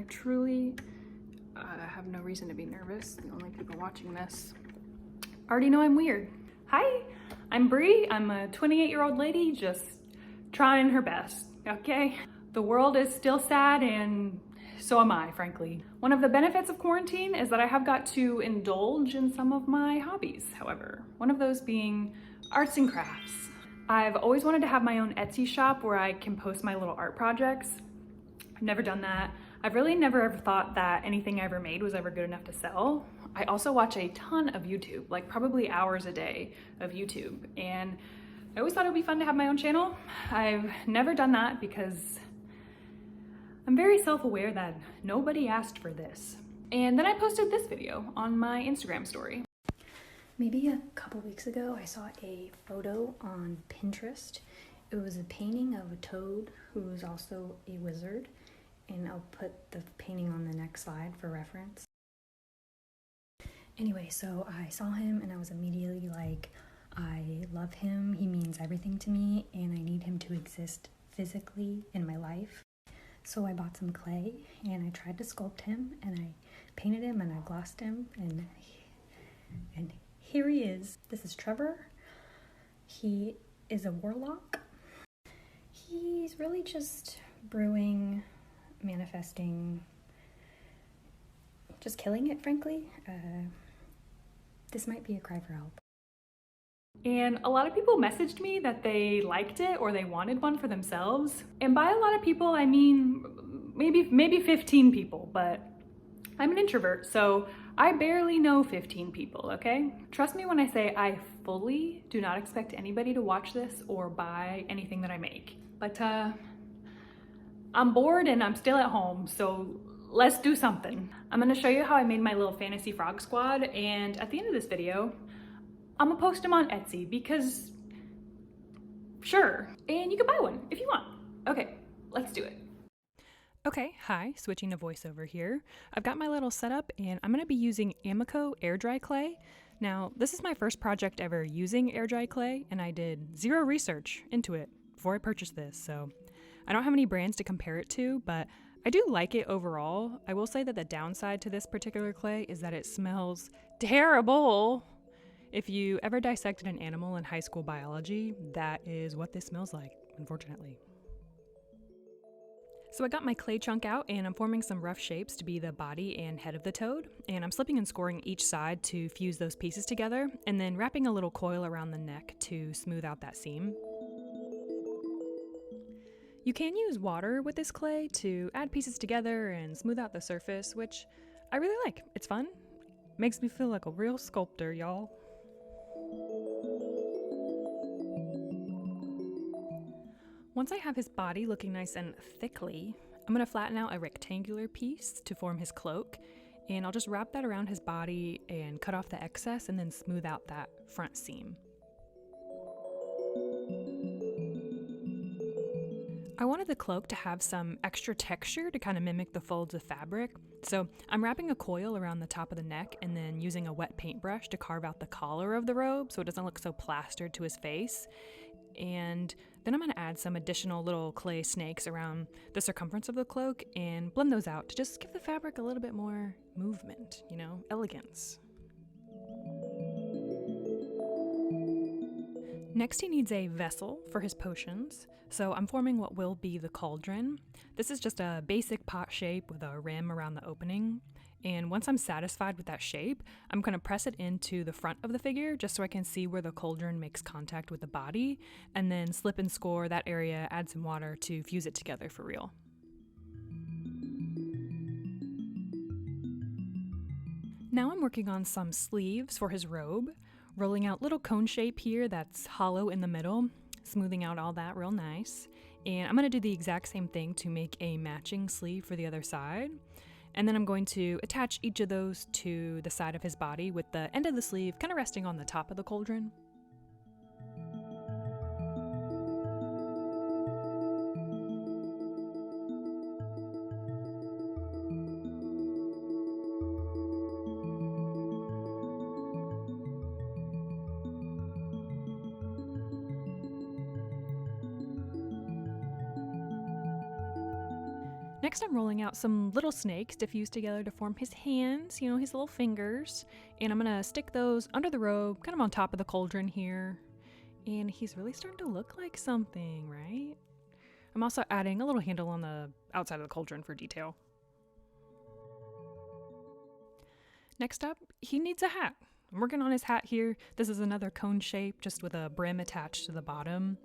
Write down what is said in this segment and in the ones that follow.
truly have no reason to be nervous. The only people watching this already know I'm weird. Hi, I'm Bree. I'm a 28-year-old lady just trying her best, okay? The world is still sad and so am I, frankly. One of the benefits of quarantine is that I have got to indulge in some of my hobbies, however. One of those being arts and crafts. I've always wanted to have my own Etsy shop where I can post my little art projects. I've never done that. I've really never ever thought that anything I ever made was ever good enough to sell. I also watch a ton of YouTube, like probably hours a day of YouTube. And I always thought it would be fun to have my own channel. I've never done that because I'm very self-aware that nobody asked for this. And then I posted this video on my Instagram story. Maybe a couple weeks ago, I saw a photo on Pinterest. It was a painting of a toad who was also a wizard. And I'll put the painting on the next slide for reference. Anyway, so I saw him and I was immediately like, I love him, he means everything to me, and I need him to exist physically in my life. So I bought some clay and I tried to sculpt him and I painted him and I glossed him and here he is. This is Trevor. He is a warlock. He's really just brewing, manifesting, just killing it, frankly. This might be a cry for help. And a lot of people messaged me that they liked it or they wanted one for themselves. And by a lot of people, I mean maybe 15 people, but I'm an introvert, so I barely know 15 people, okay? Trust me when I say I fully do not expect anybody to watch this or buy anything that I make. But I'm bored and I'm still at home, so let's do something. I'm gonna show you how I made my little fantasy frog squad, and at the end of this video, I'm gonna post them on Etsy because sure, and you can buy one if you want. Okay, let's do it. Okay, hi, switching to voiceover here. I've got my little setup and I'm gonna be using Amico air dry clay. Now, this is my first project ever using air dry clay, and I did zero research into it before I purchased this, so I don't have any brands to compare it to, but I do like it overall. I will say that the downside to this particular clay is that it smells terrible. If you ever dissected an animal in high school biology, that is what this smells like, unfortunately. So I got my clay chunk out and I'm forming some rough shapes to be the body and head of the toad, and I'm slipping and scoring each side to fuse those pieces together, and then wrapping a little coil around the neck to smooth out that seam. You can use water with this clay to add pieces together and smooth out the surface, which I really like. It's fun. Makes me feel like a real sculptor, y'all. Once I have his body looking nice and thickly, I'm gonna flatten out a rectangular piece to form his cloak, and I'll just wrap that around his body and cut off the excess and then smooth out that front seam. I wanted the cloak to have some extra texture to kind of mimic the folds of fabric, so I'm wrapping a coil around the top of the neck and then using a wet paintbrush to carve out the collar of the robe so it doesn't look so plastered to his face. And then I'm going to add some additional little clay snakes around the circumference of the cloak and blend those out to just give the fabric a little bit more movement, you know, elegance. Next, he needs a vessel for his potions, so I'm forming what will be the cauldron. This is just a basic pot shape with a rim around the opening, and once I'm satisfied with that shape, I'm going to press it into the front of the figure just so I can see where the cauldron makes contact with the body, and then slip and score that area, add some water to fuse it together for real. Now I'm working on some sleeves for his robe, rolling out little cone shape here that's hollow in the middle, smoothing out all that real nice. And I'm going to do the exact same thing to make a matching sleeve for the other side. And then I'm going to attach each of those to the side of his body with the end of the sleeve kind of resting on the top of the cauldron. Next, Next, I'm rolling out some little snakes to fuse together to form his hands, his little fingers. And I'm gonna stick those under the robe, kind of on top of the cauldron here. And he's really starting to look like something, right? I'm also adding a little handle on the outside of the cauldron for detail. Next up, he needs a hat. I'm working on his hat here. This is another cone shape, just with a brim attached to the bottom.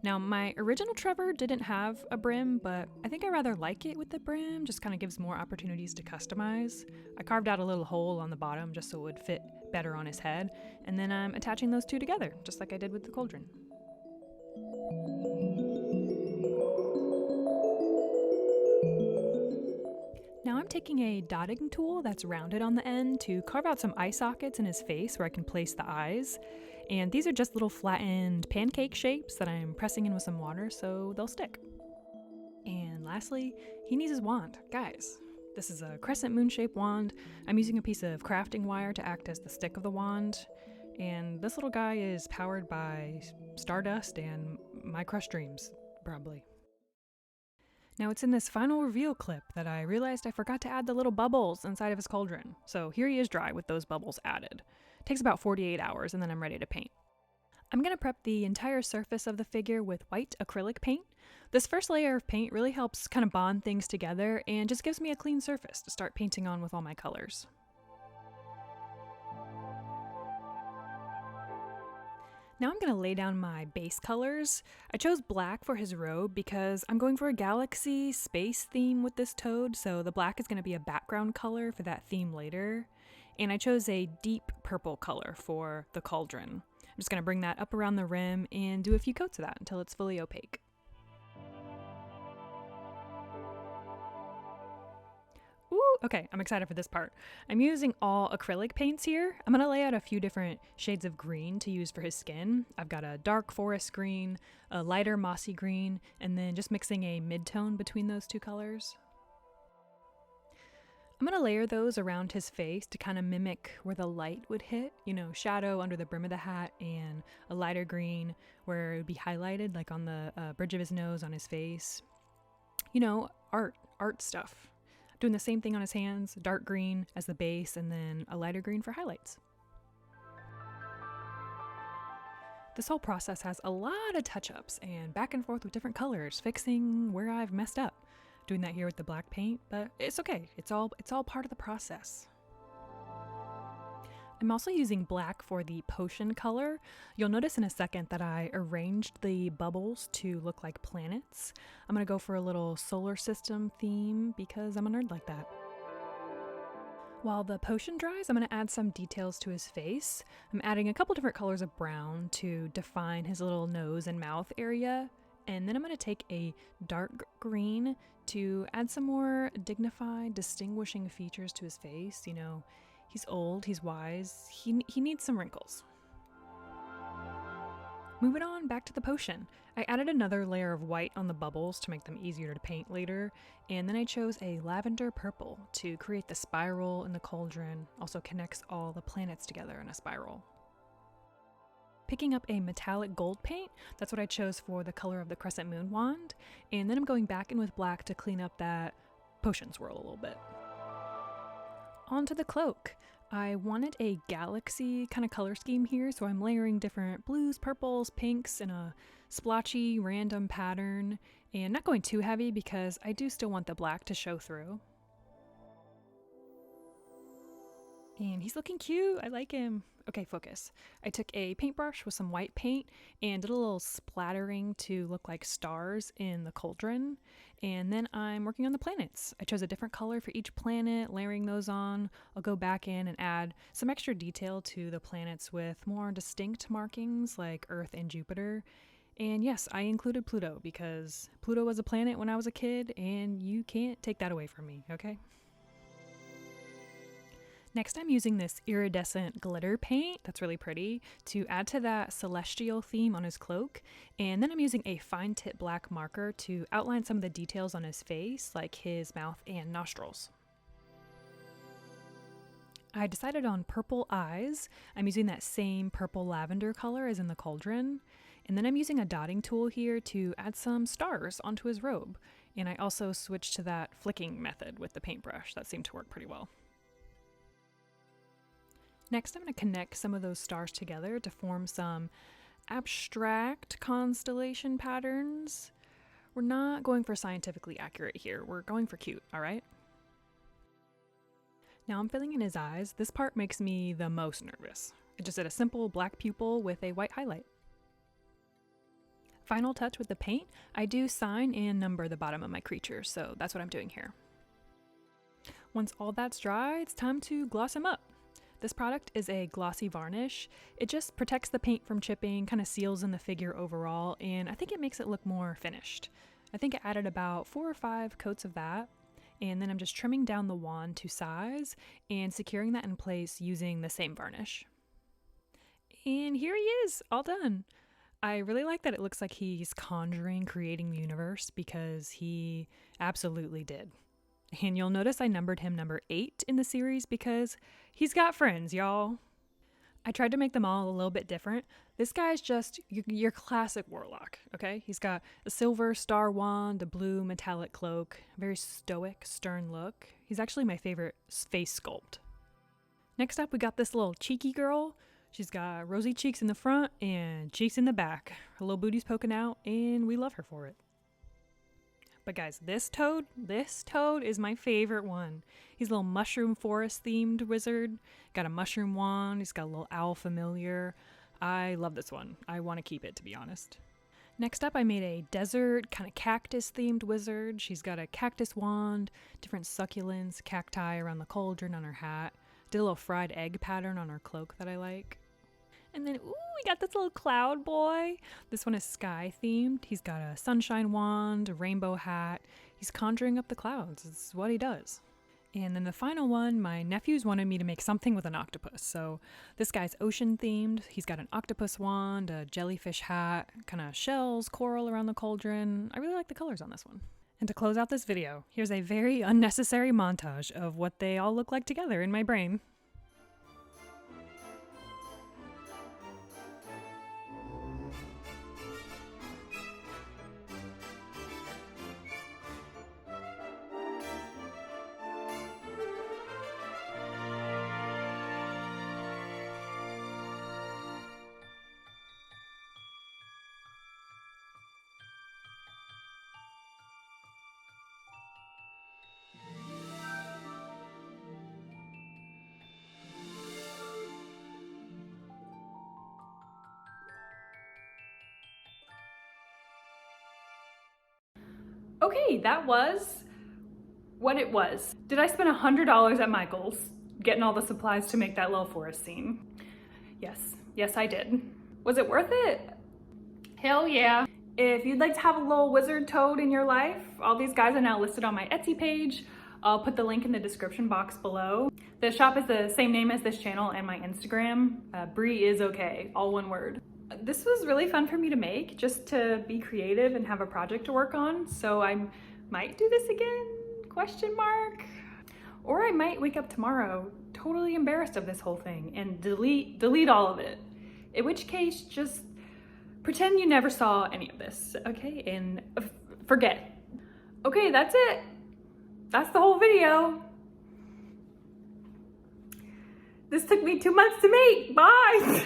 Now, my original Trevor didn't have a brim, but I think I rather like it with the brim, just kind of gives more opportunities to customize. I carved out a little hole on the bottom just so it would fit better on his head, and then I'm attaching those two together, just like I did with the cauldron. Now I'm taking a dotting tool that's rounded on the end to carve out some eye sockets in his face where I can place the eyes. And these are just little flattened pancake shapes that I'm pressing in with some water so they'll stick. And lastly, he needs his wand. Guys, this is a crescent moon shaped wand. I'm using a piece of crafting wire to act as the stick of the wand. And this little guy is powered by stardust and my crushed dreams, probably. Now it's in this final reveal clip that I realized I forgot to add the little bubbles inside of his cauldron. So here he is dry with those bubbles added. It takes about 48 hours and then I'm ready to paint. I'm going to prep the entire surface of the figure with white acrylic paint. This first layer of paint really helps kind of bond things together and just gives me a clean surface to start painting on with all my colors. Now I'm going to lay down my base colors. I chose black for his robe because I'm going for a galaxy space theme with this toad, so the black is going to be a background color for that theme later. And I chose a deep purple color for the cauldron. I'm just going to bring that up around the rim and do a few coats of that until it's fully opaque. Ooh, okay, I'm excited for this part. I'm using all acrylic paints here. I'm gonna lay out a few different shades of green to use for his skin. I've got a dark forest green, a lighter mossy green, and then just mixing a mid-tone between those two colors. I'm gonna layer those around his face to kind of mimic where the light would hit, shadow under the brim of the hat and a lighter green where it would be highlighted, like on the bridge of his nose on his face. Art stuff. Doing the same thing on his hands, dark green as the base and then a lighter green for highlights. This whole process has a lot of touch-ups and back and forth with different colors, fixing where I've messed up. Doing that here with the black paint, but it's okay. It's all part of the process. I'm also using black for the potion color. You'll notice in a second that I arranged the bubbles to look like planets. I'm gonna go for a little solar system theme because I'm a nerd like that. While the potion dries, I'm gonna add some details to his face. I'm adding a couple different colors of brown to define his little nose and mouth area. And then I'm going to take a dark green to add some more dignified, distinguishing features to his face. He's old, he's wise, he needs some wrinkles. Moving on back to the potion. I added another layer of white on the bubbles to make them easier to paint later, and then I chose a lavender purple to create the spiral in the cauldron, also connects all the planets together in a spiral. Picking up a metallic gold paint, that's what I chose for the color of the crescent moon wand, and then I'm going back in with black to clean up that potion swirl a little bit. Onto the cloak. I wanted a galaxy kind of color scheme here, so I'm layering different blues, purples, pinks in a splotchy random pattern, and not going too heavy because I do still want the black to show through. And he's looking cute, I like him. Okay, focus. I took a paintbrush with some white paint and did a little splattering to look like stars in the cauldron. And then I'm working on the planets. I chose a different color for each planet, layering those on. I'll go back in and add some extra detail to the planets with more distinct markings like Earth and Jupiter. And yes, I included Pluto because Pluto was a planet when I was a kid and you can't take that away from me, okay? Next, I'm using this iridescent glitter paint that's really pretty to add to that celestial theme on his cloak. And then I'm using a fine tip black marker to outline some of the details on his face, like his mouth and nostrils. I decided on purple eyes. I'm using that same purple lavender color as in the cauldron. And then I'm using a dotting tool here to add some stars onto his robe. And I also switched to that flicking method with the paintbrush. That seemed to work pretty well. Next, I'm going to connect some of those stars together to form some abstract constellation patterns. We're not going for scientifically accurate here. We're going for cute, all right? Now I'm filling in his eyes. This part makes me the most nervous. I just did a simple black pupil with a white highlight. Final touch with the paint, I do sign and number the bottom of my creature, so that's what I'm doing here. Once all that's dry, it's time to gloss him up. This product is a glossy varnish. It just protects the paint from chipping, kind of seals in the figure overall, and I think it makes it look more finished. I think I added about 4 or 5 coats of that, and then I'm just trimming down the wand to size and securing that in place using the same varnish. And here he is, all done. I really like that it looks like he's conjuring, creating the universe, because he absolutely did. And you'll notice I numbered him number 8 in the series because he's got friends, y'all. I tried to make them all a little bit different. This guy's just your classic warlock, okay? He's got a silver star wand, a blue metallic cloak, very stoic, stern look. He's actually my favorite face sculpt. Next up, we got this little cheeky girl. She's got rosy cheeks in the front and cheeks in the back. Her little booty's poking out, and we love her for it. But guys, this toad is my favorite one. He's a little mushroom forest themed wizard. Got a mushroom wand. He's got a little owl familiar. I love this one. I want to keep it, to be honest. Next up, I made a desert kind of cactus themed wizard. She's got a cactus wand, different succulents, cacti around the cauldron on her hat. Did a little fried egg pattern on her cloak that I like. And then, ooh, we got this little cloud boy. This one is sky themed. He's got a sunshine wand, a rainbow hat. He's conjuring up the clouds. It's what he does. And then the final one, my nephews wanted me to make something with an octopus. So this guy's ocean themed. He's got an octopus wand, a jellyfish hat, kind of shells, coral around the cauldron. I really like the colors on this one. And to close out this video, here's a very unnecessary montage of what they all look like together in my brain. Okay, that was what it was. Did I spend $100 at Michael's getting all the supplies to make that little forest scene? Yes I did. Was it worth it? Hell yeah. If you'd like to have a little wizard toad in your life, all these guys are now listed on my Etsy page. I'll put the link in the description box below. The shop is the same name as this channel and my Instagram. Bree is okay, all one word. This was really fun for me to make, just to be creative and have a project to work on. So I might do this again, question mark. Or I might wake up tomorrow totally embarrassed of this whole thing and delete all of it. In which case, just pretend you never saw any of this, okay? And forget. Okay, that's it. That's the whole video. This took me 2 months to make. Bye.